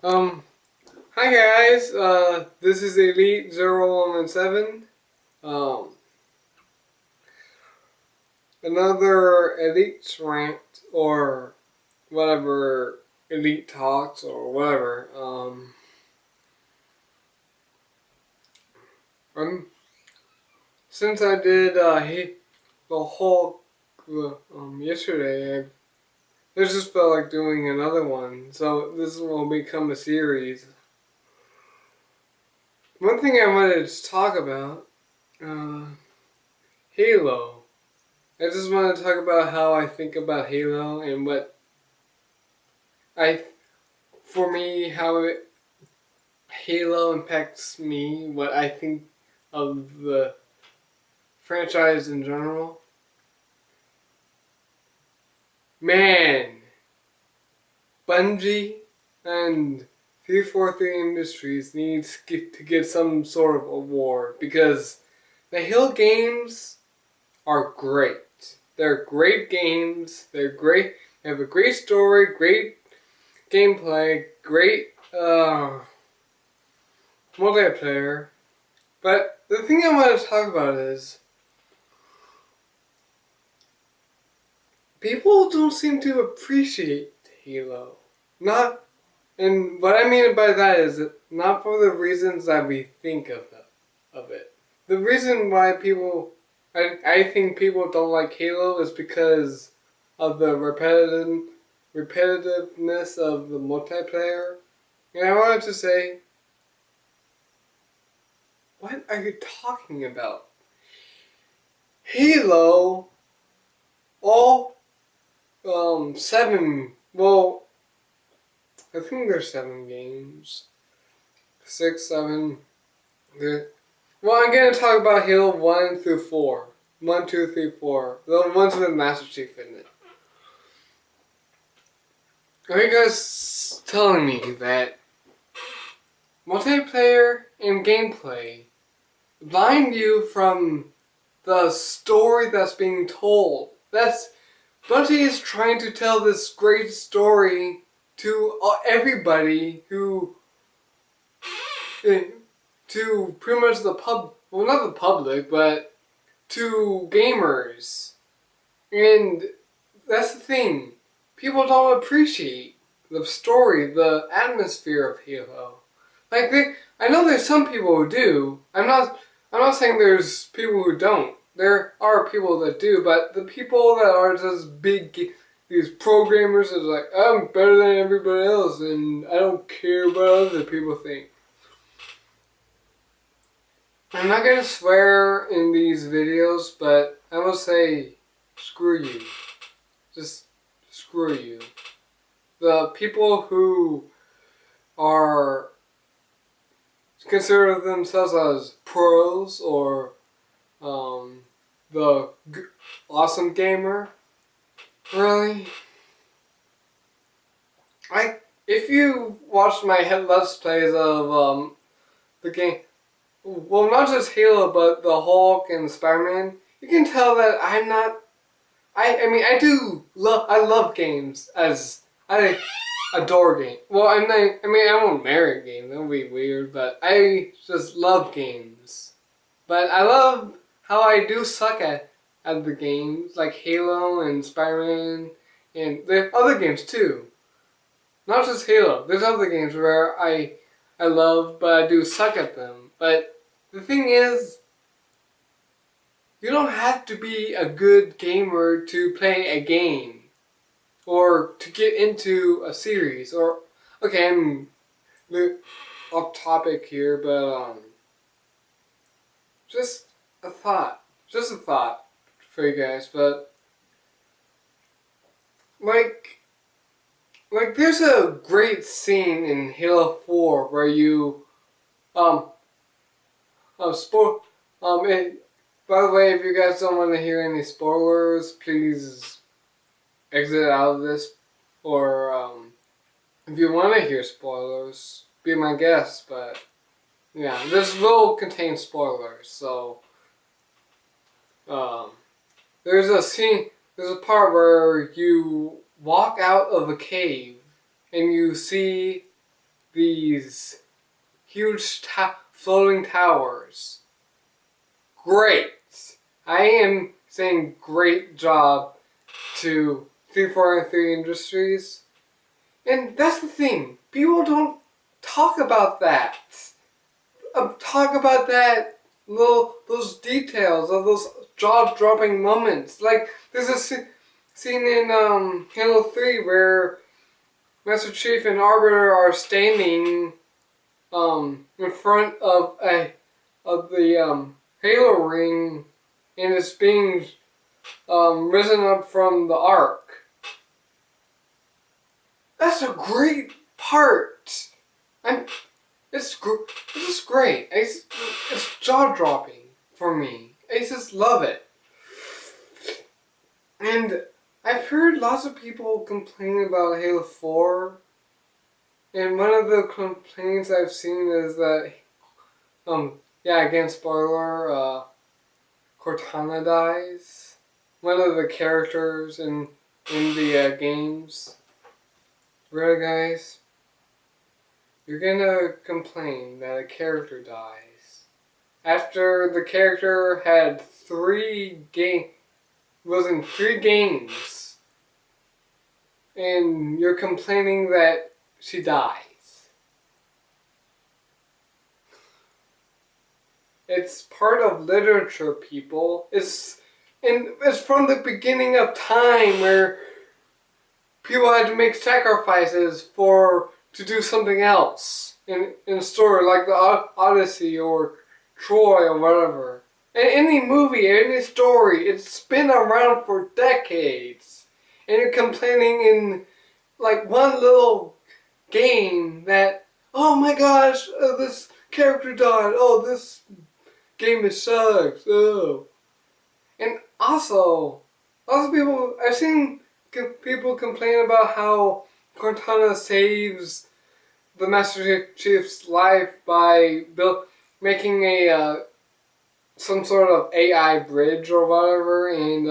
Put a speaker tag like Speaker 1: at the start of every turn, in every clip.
Speaker 1: Um, Hi guys, this is Elite 0117. Um, another Elite rant or whatever, Elite talks or whatever. Um, since I did the Hulk yesterday, I just felt like doing another one. So this will become a series. One thing I wanted to talk about, uh, Halo. I just want to talk about how I think about Halo and what I, for me, Halo impacts me, what I think of the franchise in general. Man, Bungie and 343 Industries needs to get some sort of award because the Halo games are great. They're great games. They're great. They have a great story, great gameplay, great multiplayer. But the thing I want to talk about is people don't seem to appreciate Halo. Not, and what I mean by that is not for the reasons that we think of it. The reason why I think people don't like Halo is because of the repetitiveness of the multiplayer. And I wanted to say, what are you talking about? Halo, all seven. Well, I think there's 7 games. 6, 7. Well, I'm gonna talk about Halo 1 through 4. 1, 2, 3, 4. The ones with Master Chief in it. Are you guys telling me that multiplayer and gameplay blind you from the story that's being told? Bungie is trying to tell this great story to everybody to pretty much well, not the public, but to gamers. And that's the thing. People don't appreciate the story, the atmosphere of Halo. I know there's some people who do. I'm not saying there's people who don't. There are people that do, but the people that are just these programmers are like, I'm better than everybody else and I don't care what other people think. I'm not gonna swear in these videos, but I will say, screw you. Just screw you. The people who are consider themselves as pros or the awesome gamer, really? If you watched my Let's Plays of the game, well, not just Halo, but the Hulk and Spider-Man, you can tell that I'm not. I mean, I love games as I adore games. Well, I won't marry a game. That would be weird. But I just love games. But I love how I do suck at the games like Halo and Spider-Man, and there are other games too. Not just Halo. There's other games where I love, but I do suck at them. But the thing is, you don't have to be a good gamer to play a game or to get into a series. Or okay, I'm off topic here, but just a thought, for you guys. But like there's a great scene in Halo 4 where you um sport it, by the way, if you guys don't want to hear any spoilers, please exit out of this. Or if you want to hear spoilers, be my guest. But yeah, this will contain spoilers. So um, there's a part where you walk out of a cave and you see these huge floating towers. Great. I am saying great job to 343 Industries. And that's the thing. People don't talk about that. Talk about that those details of those jaw-dropping moments. Like there's a scene in Halo 3 where Master Chief and Arbiter are standing in front of the Halo ring, and it's being risen up from the Ark. That's a great part. It's just great. It's jaw dropping for me. I just love it. And I've heard lots of people complain about Halo 4. And one of the complaints I've seen is that, again, spoiler, Cortana dies. One of the characters in the games. Really, guys? You're gonna complain that a character dies after the character had was in 3 games, and you're complaining that she dies. It's part of literature, people. It's from the beginning of time where people had to make sacrifices to do something else in a story like the Odyssey or Troy or whatever. In any movie, any story, it's been around for decades. And you're complaining in like one little game that, oh my gosh, this character died. Oh, this game sucks. Oh. And also I've seen people complain about how Cortana saves the Master Chief's life by making some sort of AI bridge or whatever, and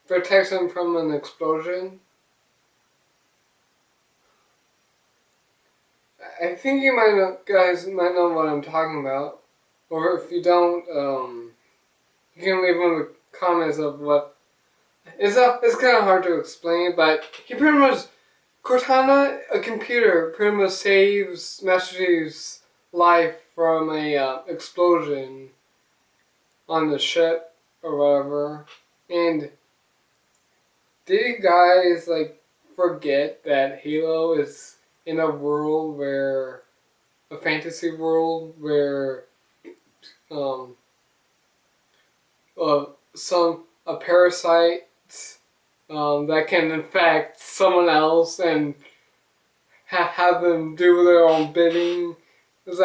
Speaker 1: protects him from an explosion. I think you guys might know what I'm talking about, or if you don't, you can leave in the comments of what. It's kind of hard to explain, but he pretty much, Cortana, a computer, pretty much saves Master Chief's life from a explosion on the ship or whatever. And did you guys forget that Halo is in a fantasy world where a parasite that can infect someone else and have them do their own bidding. It's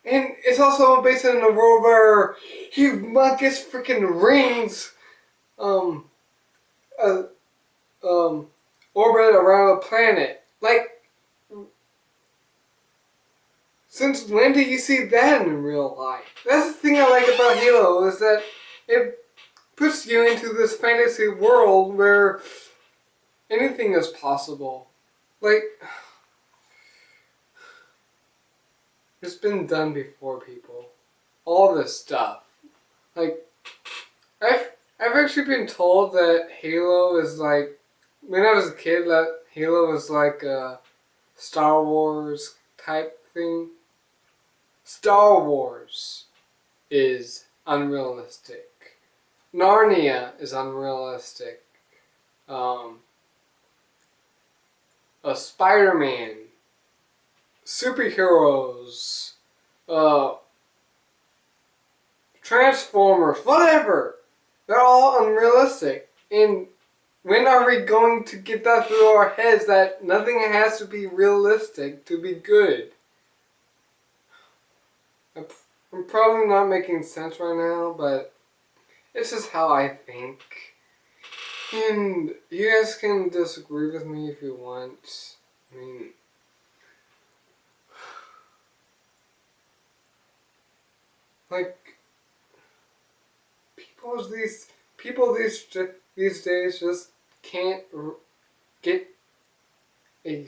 Speaker 1: and it's also based in a world where humongous freaking rings orbit around a planet. Since when did you see that in real life? That's the thing I like about Halo, is that it puts you into this fantasy world where anything is possible. It's been done before, people. All this stuff. I've actually been told that Halo is when I was a kid, that Halo was like a Star Wars type thing. Star Wars is unrealistic. Narnia is unrealistic. A Spider-Man, superheroes, Transformers, whatever. They're all unrealistic. And when are we going to get that through our heads that nothing has to be realistic to be good? I'm probably not making sense right now, but it's just how I think. And you guys can disagree with me if you want. I mean, people these days just can't get a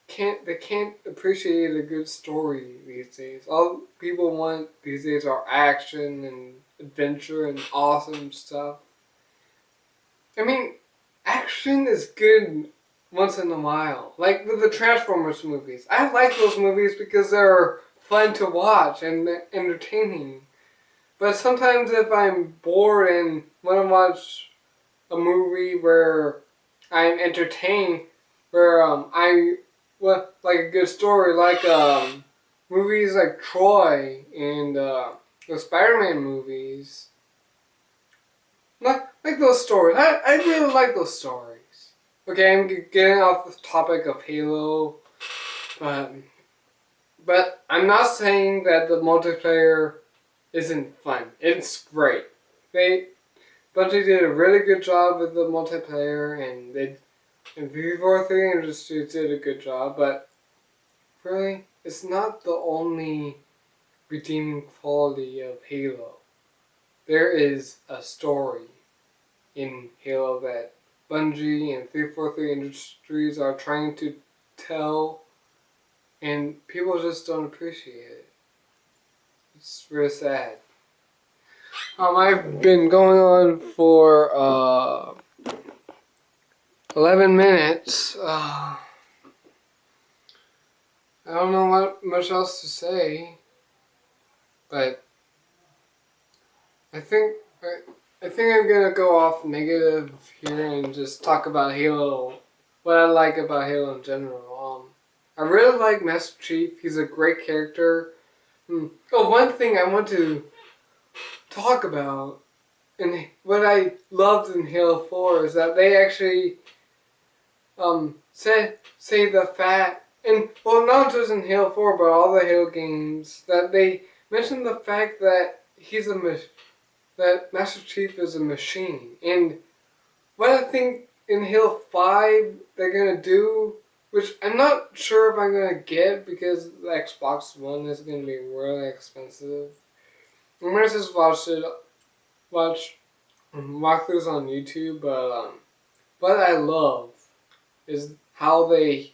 Speaker 1: can't appreciate a good story these days. All people want these days are action and adventure and awesome stuff. I mean, action is good once in a while. Like with the Transformers movies. I like those movies because they're fun to watch and entertaining. But sometimes if I'm bored and want to watch a movie where I'm entertained, where I like a good story, like movies like Troy and the Spider-Man movies. Like those stories. I really like those stories. Okay, I'm getting off the topic of Halo, but I'm not saying that the multiplayer isn't fun. It's great. Bungie did a really good job with the multiplayer, and and 343 Industries did a good job, but really, it's not the only redeeming quality of Halo. There is a story in Halo that Bungie and 343 Industries are trying to tell, and people just don't appreciate it. It's really sad. I've been going on for 11 minutes. I don't know what much else to say, but I think I'm gonna go off negative here and just talk about Halo, what I like about Halo in general. I really like Master Chief. He's a great character. Oh, one thing I want to talk about, and what I loved in Halo 4 is that they actually say the fact, and well, not just in Halo 4 but all the Halo games, that they mention the fact that that Master Chief is a machine. And what I think in Halo 5 they're gonna do, which I'm not sure if I'm gonna get because the Xbox One is gonna be really expensive. I'm gonna just watch walkthroughs on YouTube, but what I love is how they